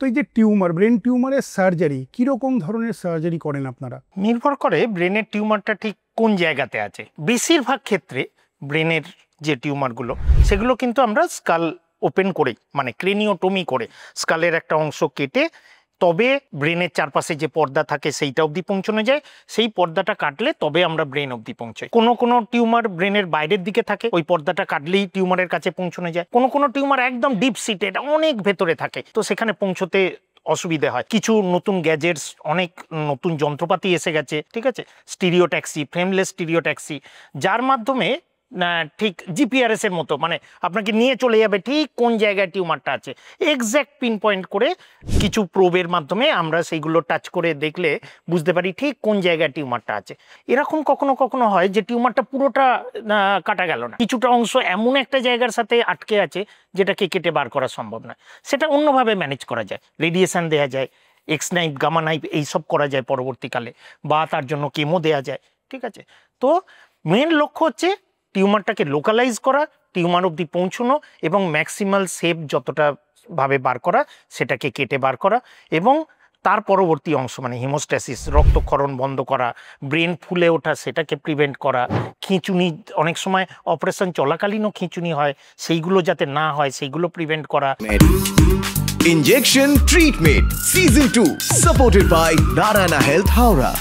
তো এই যে টিউমার, ব্রেন টিউমারের সার্জারি কীরকম ধরনের সার্জারি করেন আপনারা? নির্ভর করে ব্রেনের টিউমারটা ঠিক কোন জায়গাতে আছে। বেশিরভাগ ক্ষেত্রে ব্রেনের যে টিউমারগুলো সেগুলো কিন্তু আমরা স্কাল ওপেন করেই, মানে ক্রেনিওটমি করে স্কালের একটা অংশ কেটে তবে ব্রেনের চারপাশে যে পর্দা থাকে সেইটা অবধি পৌঁছানো যায়। সেই পর্দাটা কাটলে তবে আমরা ব্রেন অবধি পৌঁছাই। কোনো টিউমার ব্রেনের বাইরের দিকে থাকে, ওই পর্দাটা কাটলেই টিউমারের কাছে পৌঁছানো যায়। কোনো টিউমার একদম ডিপ সিটেড, অনেক ভেতরে থাকে, তো সেখানে পৌঁছতে অসুবিধে হয়। কিছু নতুন গ্যাজেটস, অনেক নতুন যন্ত্রপাতি এসে গেছে, ঠিক আছে, স্টিরিওট্যাক্সি, ফ্রেমলেস স্টিরিওট্যাক্সি, যার মাধ্যমে ঠিক জিপিআরএস এর মতো, মানে আপনাকে নিয়ে চলে যাবে ঠিক কোন জায়গায় টিউমারটা আছে, এক্স্যাক্ট পিন পয়েন্ট করে কিছু প্রোবের মাধ্যমে আমরা সেইগুলো টাচ করে দেখলে বুঝতে পারি ঠিক কোন জায়গায় টিউমারটা আছে। এরকম কখনো হয় যে টিউমারটা পুরোটা কাটা গেল না, কিছুটা অংশ এমন একটা জায়গার সাথে আটকে আছে যেটাকে কেটে বার করা সম্ভব নয়। সেটা অন্যভাবে ম্যানেজ করা যায়, রেডিয়েশন দেওয়া যায়, এক্স নাইফ, গামা নাইফ, এইসব করা যায় পরবর্তীকালে, বা তার জন্য কেমো দেওয়া যায়, ঠিক আছে। তো মেন লক্ষ্য হচ্ছে টিউমারটাকে লোকালাইজ করা, টিউমার অবধি পৌঁছানো এবং ম্যাক্সিমাল শেপ যতটা ভাবে বার করা সেটাকে কেটে বার করা, এবং তার পরবর্তী অংশ মানে হিমোস্ট্যাসিস, রক্তক্ষরণ বন্ধ করা, ব্রেন ফুলে ওঠা সেটাকে প্রিভেন্ট করা, খিঁচুনি, অনেক সময় অপারেশন চলাকালীনও খিঁচুনি হয়, সেইগুলো যাতে না হয় সেইগুলো প্রিভেন্ট করা। Injection Treatment Season 2 supported by Narayana Health Howrah.